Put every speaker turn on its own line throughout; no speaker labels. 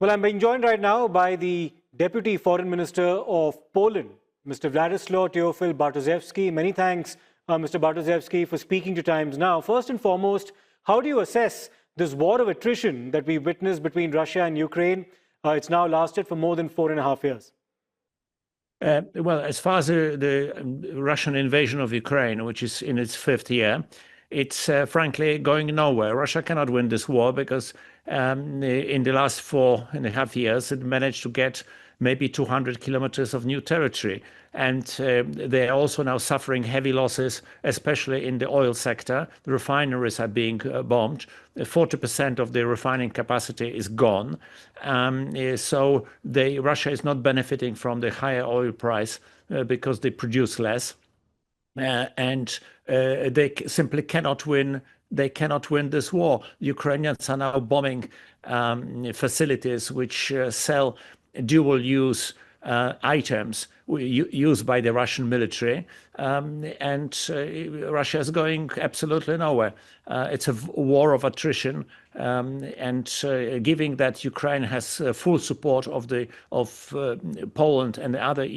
Well, I'm being joined right now by the Deputy Foreign Minister of Poland, Mr. Wyladyslaw Teofil Bartoszewski. Many thanks, Mr. Bartoszewski, for speaking to Times Now. First and foremost, how do you assess this war of attrition that we witnessed between Russia and Ukraine? It's now lasted for more than 4.5 years.
Well, as far as the Russian invasion of Ukraine, which is in its 5th year, it's frankly going nowhere. Russia cannot win this war because in the last 4.5 years, it managed to get maybe 200 kilometers of new territory. And they are also now suffering heavy losses, especially in the oil sector. The refineries are being bombed. 40% of the refining capacity is gone. So Russia is not benefiting from the higher oil price because they produce less. And they simply cannot win. They cannot win this war. Ukrainians are now bombing facilities which sell dual-use items used by the Russian military, and Russia is going absolutely nowhere. It's a war of attrition, and given that Ukraine has full support of Poland and the other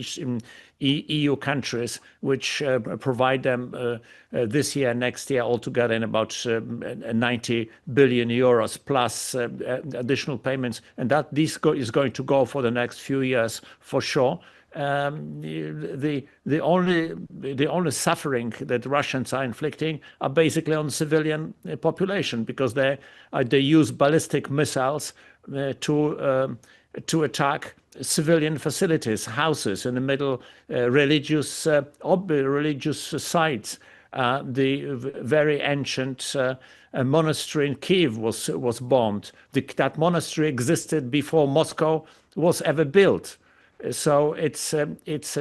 EU countries, which provide them this year, next year, altogether in about 90 billion euros plus additional payments, and that this is going to go for the next few years for sure. The only suffering that Russians are inflicting are basically on civilian population, because they use ballistic missiles to attack civilian facilities, houses in the middle, religious sites. The very ancient monastery in Kiev was bombed. That monastery existed before Moscow was ever built. So it's a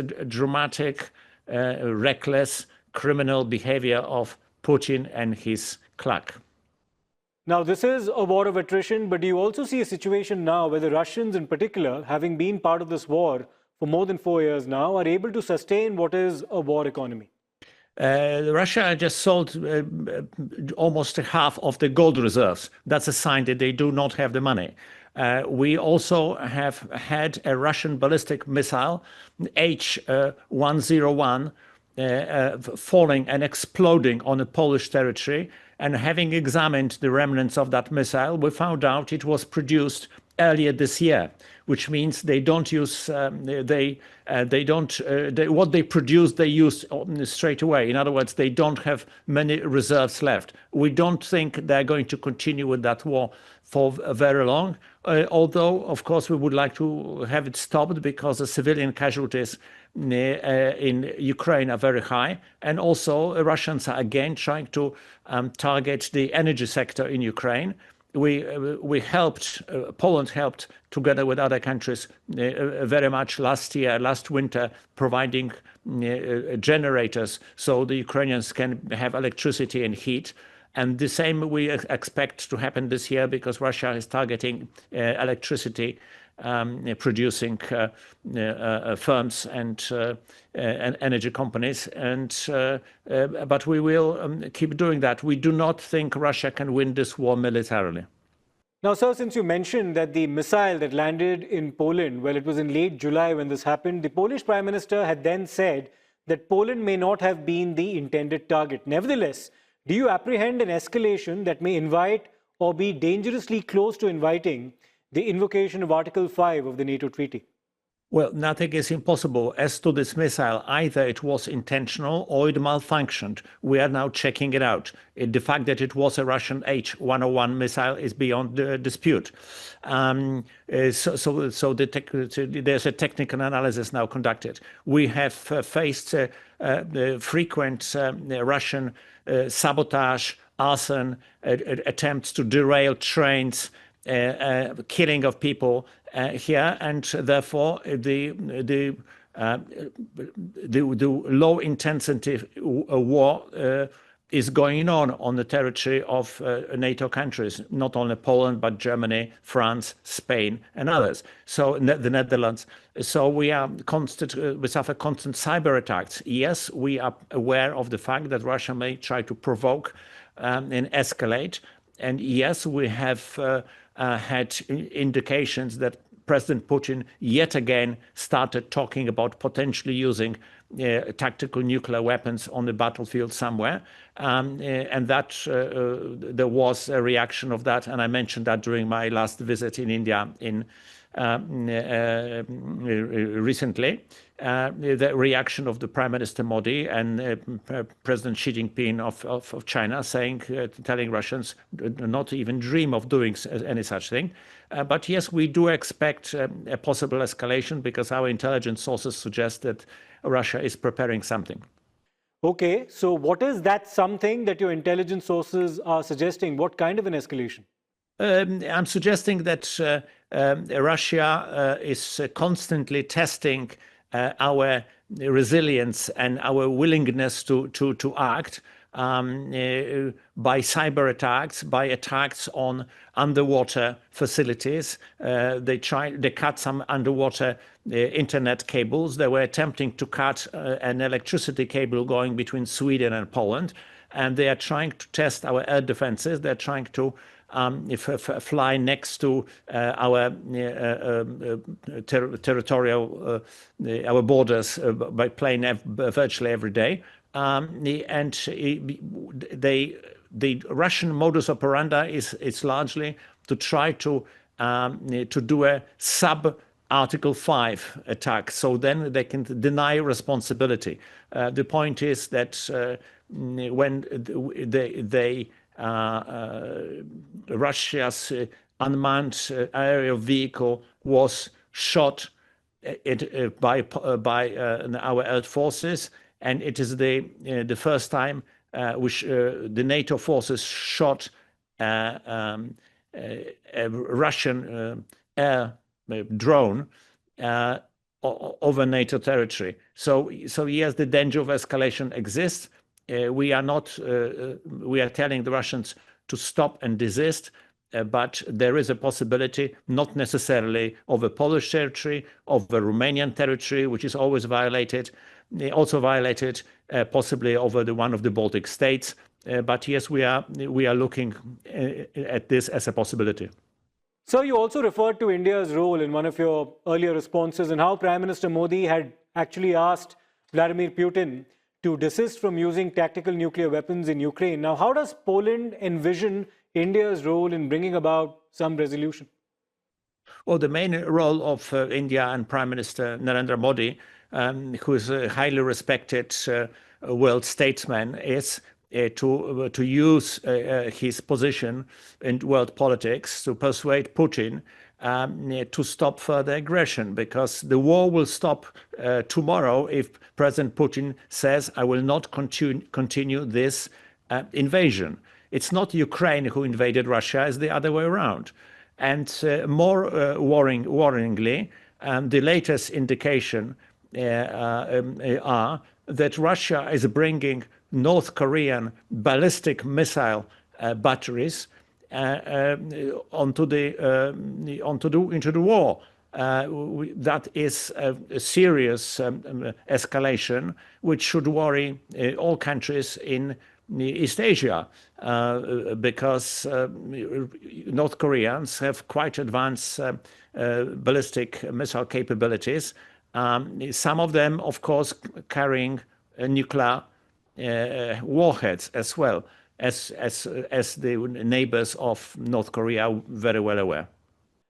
dramatic, reckless, criminal behavior of Putin and his clique.
Now, this is a war of attrition, but do you also see a situation now where the Russians in particular, having been part of this war for more than 4 years now, are able to sustain what is a war economy?
Russia just sold almost half of the gold reserves. That's a sign that they do not have the money. We also have had a Russian ballistic missile, H-101, falling and exploding on a Polish territory. And having examined the remnants of that missile, we found out it was produced earlier this year, which means they don't use what they produce, they use straight away. In other words, they don't have many reserves left. We don't think they're going to continue with that war for very long, although, of course, we would like to have it stopped because the civilian casualties in Ukraine are very high. And also, Russians are again trying to target the energy sector in Ukraine. Poland helped together with other countries very much last winter, providing generators so the Ukrainians can have electricity and heat. And the same we expect to happen this year, because Russia is targeting electricity producing firms and energy companies. But we will keep doing that. We do not think Russia can win this war militarily.
Now, sir, since you mentioned that the missile that landed in Poland, well, it was in late July when this happened, the Polish Prime Minister had then said that Poland may not have been the intended target. Nevertheless, do you apprehend an escalation that may invite or be dangerously close to inviting the invocation of Article 5 of the NATO treaty?
Well, nothing is impossible. As to this missile, either it was intentional or it malfunctioned. We are now checking it out. The fact that it was a Russian H-101 missile is beyond dispute. There's a technical analysis now conducted. We have faced frequent Russian sabotage, arson, attempts to derail trains, killing of people here, and therefore the low intensity war is going on the territory of NATO countries, not only Poland but Germany, France, Spain, and others. So the Netherlands. So we suffer constant cyber attacks. Yes, we are aware of the fact that Russia may try to provoke and escalate. And yes, we have had indications that President Putin yet again started talking about potentially using tactical nuclear weapons on the battlefield somewhere. And that there was a reaction of that. And I mentioned that during my last visit in India recently. The reaction of the Prime Minister Modi and President Xi Jinping of China saying, telling Russians not even dream of doing any such thing. But yes, we do expect a possible escalation because our intelligence sources suggest that Russia is preparing something.
Okay, so what is that something that your intelligence sources are suggesting? What kind of an escalation?
I'm suggesting that Russia is constantly testing our resilience and our willingness to act by cyber attacks, by attacks on underwater facilities. They cut some underwater internet cables. They were attempting to cut an electricity cable going between Sweden and Poland. And they are trying to test our air defenses. They're trying to fly next to our territorial, our borders by plane virtually every day. And the Russian modus operandi is largely to try to do a sub-Article 5 attack. So then they can deny responsibility. The point is that when Russia's unmanned aerial vehicle was shot by our air forces, and it is the first time which the NATO forces shot a Russian air drone over NATO territory. So yes, the danger of escalation exists. We are telling the Russians to stop and desist, but there is a possibility, not necessarily of a Polish territory, of a Romanian territory, which is always violated, also violated, possibly over one of the Baltic states. But yes, we are looking at this as a possibility.
So you also referred to India's role in one of your earlier responses and how Prime Minister Modi had actually asked Vladimir Putin to desist from using tactical nuclear weapons in Ukraine. Now, how does Poland envision India's role in bringing about some resolution?
Well, the main role of India and Prime Minister Narendra Modi, who is a highly respected world statesman, is to use his position in world politics to persuade Putin to stop further aggression, because the war will stop tomorrow if President Putin says, I will not continue this invasion. It's not Ukraine who invaded Russia, it's the other way around. And more worryingly, the latest indication are that Russia is bringing North Korean ballistic missile batteries into the war. That is a serious escalation, which should worry all countries in East Asia, because North Koreans have quite advanced ballistic missile capabilities. Some of them, of course, carrying nuclear warheads as well, as the neighbors of North Korea are very well aware.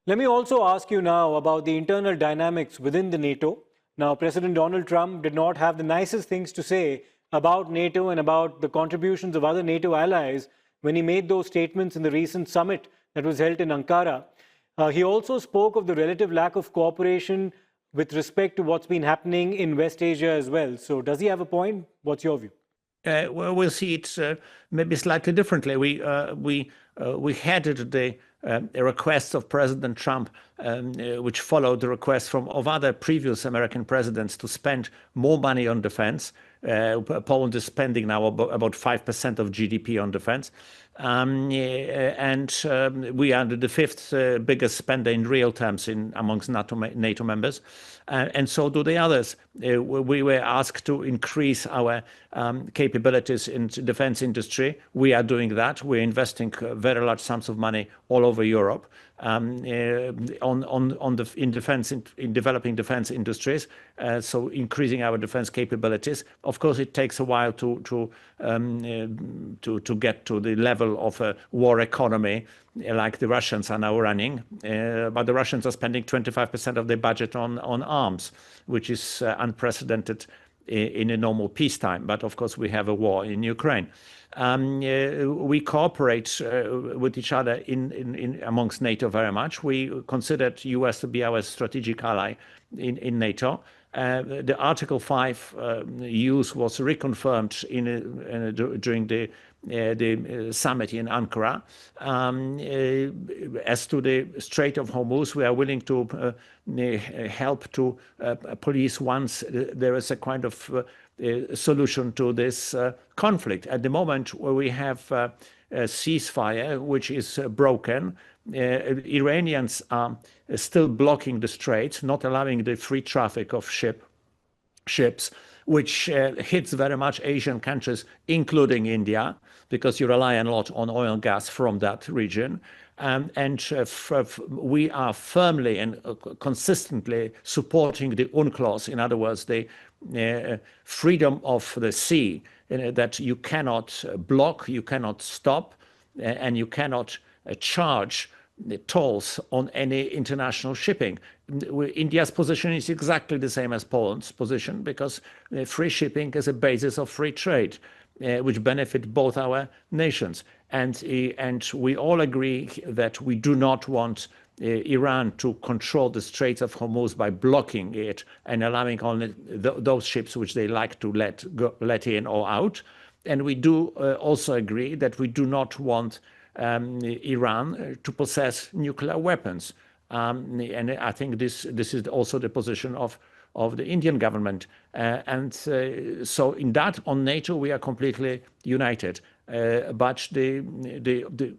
Let me also ask you now about the internal dynamics within the NATO. Now, President Donald Trump did not have the nicest things to say about NATO and about the contributions of other NATO allies when he made those statements in the recent summit that was held in Ankara. He also spoke of the relative lack of cooperation with respect to what's been happening in West Asia as well. So does he have a point? What's your view?
Well, we'll see it maybe slightly differently. We had the request of President Trump, which followed the request of other previous American presidents to spend more money on defense. Poland is spending now about 5% of GDP on defense. And we are the fifth biggest spender in real terms amongst NATO members. And so do the others. We were asked to increase our capabilities in the defense industry. We are doing that. We're investing very large sums of money all over Europe in developing defense industries, so increasing our defense capabilities. Of course, it takes a while to get to the level of a war economy like the Russians are now running. But the Russians are spending 25% of their budget on arms, which is unprecedented in a normal peacetime. But of course, we have a war in Ukraine. We cooperate with each other amongst NATO very much. We considered US to be our strategic ally in NATO. The Article 5 use was reconfirmed during the summit in Ankara. As to the Strait of Hormuz, we are willing to help to police once there is a kind of solution to this conflict. At the moment, where we have a ceasefire which is broken, Iranians are still blocking the straits, not allowing the free traffic of ships, which hits very much Asian countries, including India, because you rely a lot on oil and gas from that region. We are firmly and consistently supporting the UNCLOS, in other words, the freedom of the sea, that you cannot block, you cannot stop, and you cannot charge the tolls on any international shipping. India's position is exactly the same as Poland's position, because free shipping is a basis of free trade, which benefit both our nations. And we all agree that we do not want Iran to control the Straits of Hormuz by blocking it and allowing only those ships which they like to let in or out. And we do also agree that we do not want Iran to possess nuclear weapons. And I think this is also the position of the Indian government. So in that, on NATO, we are completely united. But the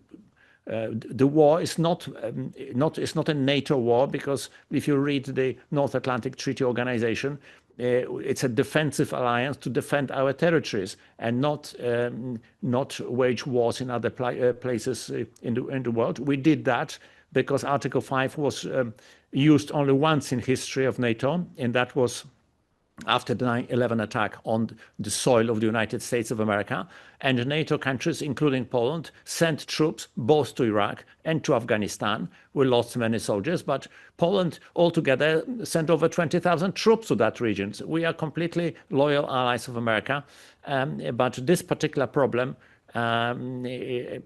war is not a NATO war, because if you read the North Atlantic Treaty Organization, it's a defensive alliance to defend our territories and not wage wars in other places in the world. We did that because Article 5 was used only once in history of NATO, and that was after the 9/11 attack on the soil of the United States of America. And NATO countries, including Poland, sent troops both to Iraq and to Afghanistan. We lost many soldiers, but Poland altogether sent over 20,000 troops to that region. So we are completely loyal allies of America. But this particular problem,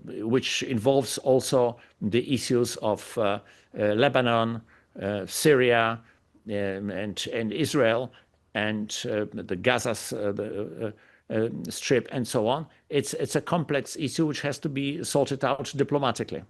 which involves also the issues of Lebanon, Syria, and Israel, and the Gaza Strip, and so on. It's a complex issue which has to be sorted out diplomatically.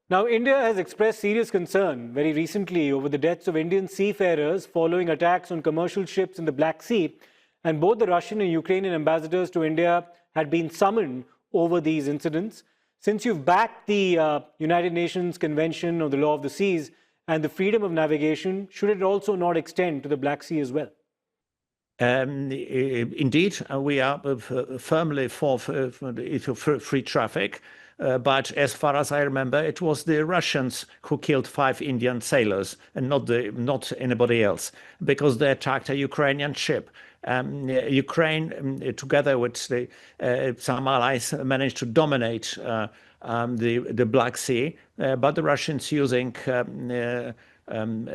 Now, India has expressed serious concern very recently over the deaths of Indian seafarers following attacks on commercial ships in the Black Sea. And both the Russian and Ukrainian ambassadors to India had been summoned over these incidents. Since you've backed the United Nations Convention on the Law of the Seas and the freedom of navigation, should it also not extend to the Black Sea as well?
Indeed, we are firmly for free traffic. But as far as I remember, it was the Russians who killed 5 Indian sailors and not anybody else, because they attacked a Ukrainian ship. Ukraine, together with some allies, managed to dominate the Black Sea, but the Russians, using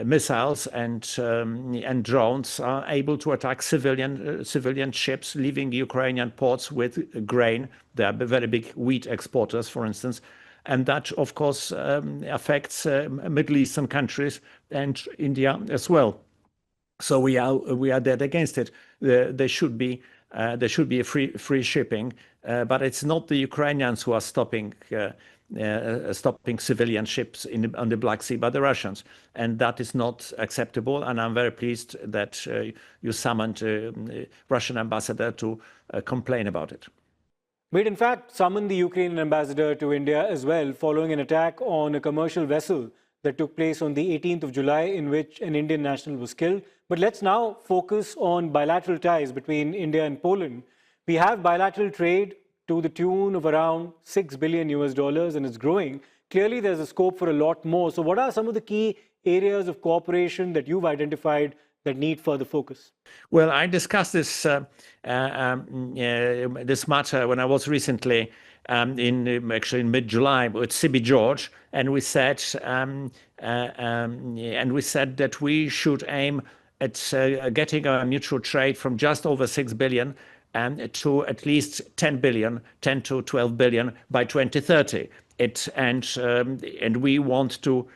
missiles and drones, are able to attack civilian ships leaving Ukrainian ports with grain. They are very big wheat exporters, for instance, and that, of course, affects Middle Eastern countries and India as well. So we are dead against it. There should be a free shipping, but it's not the Ukrainians who are stopping civilian ships on the Black Sea, but the Russians, and that is not acceptable. And I'm very pleased that you summoned Russian ambassador to complain about it.
We'd in fact summoned the Ukrainian ambassador to India as well, following an attack on a commercial vessel that took place on the 18th of July, in which an Indian national was killed. But let's now focus on bilateral ties between India and Poland. We have bilateral trade to the tune of around $6 billion, and it's growing. clearly there's a scope for a lot more. So what are some of the key areas of cooperation that you've identified that need further focus?
Well, I discussed this this matter when I was recently actually in mid-July with CB George, and we said that we should aim at getting a mutual trade from just over 6 billion to at least 10 billion, 10 to 12 billion by 2030. And we want to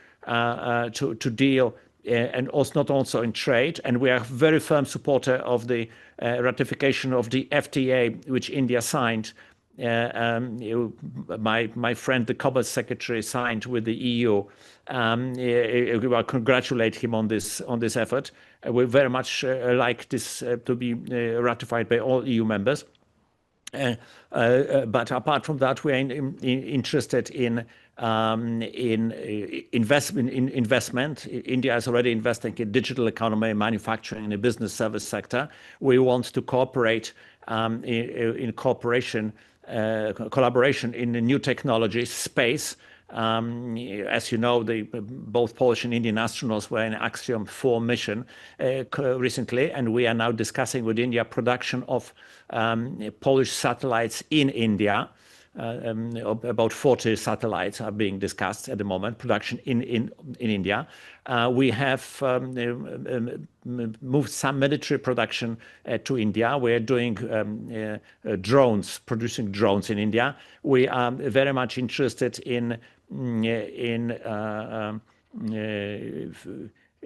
deal and also not also in trade. And we are a very firm supporter of the ratification of the FTA, which India signed. My friend, the Commerce Secretary, signed with the EU. I congratulate him on this effort. We very much like this to be ratified by all EU members. But apart from that, we are interested in investment. India is already investing in digital economy, manufacturing, and the business service sector. We want to cooperate in collaboration in the new technology space. As you know, both Polish and Indian astronauts were in Axiom 4 mission recently, and we are now discussing with India production of Polish satellites in India. About 40 satellites are being discussed at the moment, production in India. We have moved some military production to India. We're doing drones, producing drones in India. We are very much interested in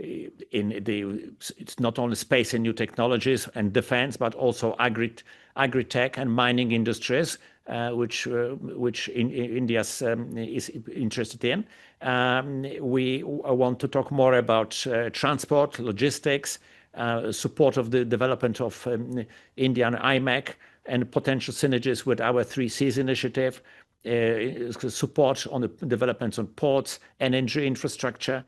it's not only space and new technologies and defense, but also agri-tech and mining industries, which India is interested in. We want to talk more about transport, logistics, support of the development of Indian IMEC, and potential synergies with our 3Cs initiative, support on the developments on ports, energy infrastructure,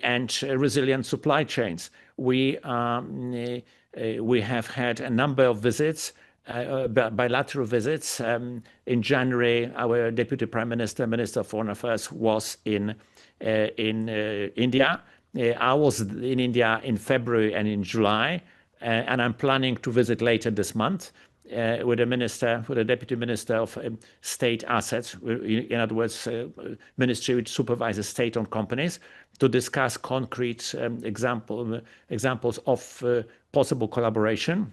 and resilient supply chains. We have had a number of visits, bilateral visits. In January, our Deputy Prime Minister, Minister of Foreign Affairs, was in India. I was in India in February and in July, and I'm planning to visit later this month with the Deputy Minister of State Assets, in other words, ministry which supervises state-owned companies, to discuss concrete examples of possible collaboration.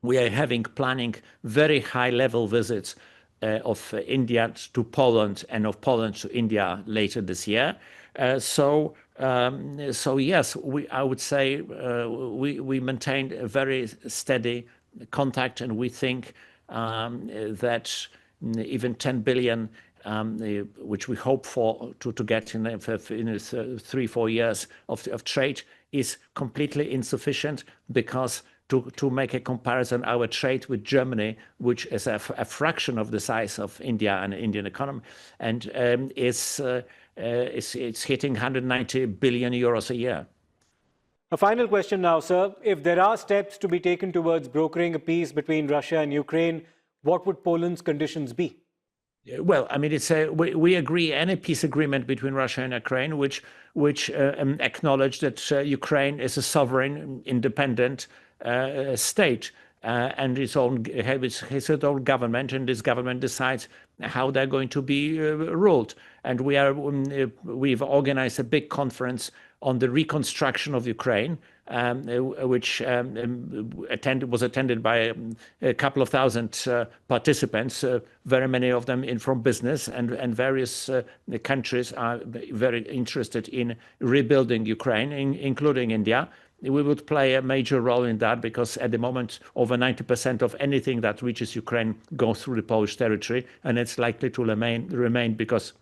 We are planning very high-level visits of India to Poland and of Poland to India later this year. So yes, I would say we maintained a very steady contact, and we think that even 10 billion, which we hope to get in 3-4 years of trade, is completely insufficient, because to make a comparison, our trade with Germany, which is a fraction of the size of India and Indian economy, and it's hitting 190 billion euros a year.
A final question now, sir. If there are steps to be taken towards brokering a peace between Russia and Ukraine, what would Poland's conditions be?
Well, I mean, we agree any peace agreement between Russia and Ukraine, which acknowledge that Ukraine is a sovereign, independent state, and has its own government, and this government decides how they're going to be ruled. And we've organized a big conference on the reconstruction of Ukraine, which was attended by a couple of thousand participants, very many of them from business, and various countries are very interested in rebuilding Ukraine, including India. We would play a major role in that, because at the moment, over 90% of anything that reaches Ukraine goes through the Polish territory, and it's likely to remain because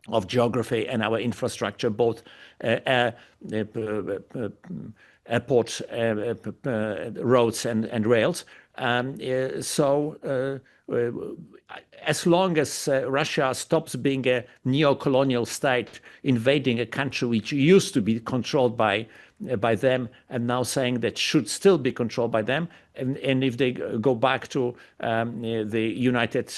of geography and our infrastructure, both airport, roads and rails. As long as Russia stops being a neo-colonial state, invading a country which used to be controlled by them, and now saying that should still be controlled by them, and if they go back to the United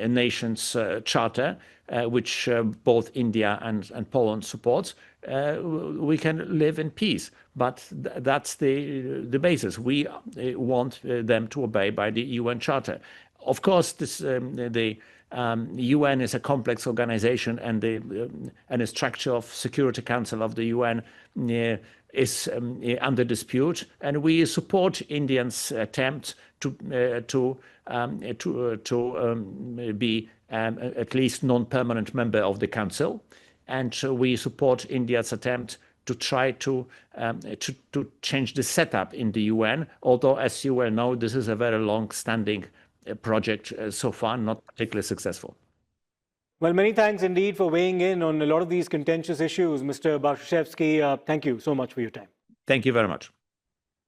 Nations Charter, which both India and Poland supports, we can live in peace. But that's the basis. We want them to obey by the UN Charter. Of course, the UN is a complex organization, and the structure of Security Council of the UN is under dispute, and we support India's attempt to be at least non-permanent member of the Council, and we support India's attempt to try to change the setup in the UN. Although, as you well know, this is a very long-standing project so far, not particularly successful.
Well, many thanks indeed for weighing in on a lot of these contentious issues, Mr. Bartoszewski. Thank you so much for your time.
Thank you very much.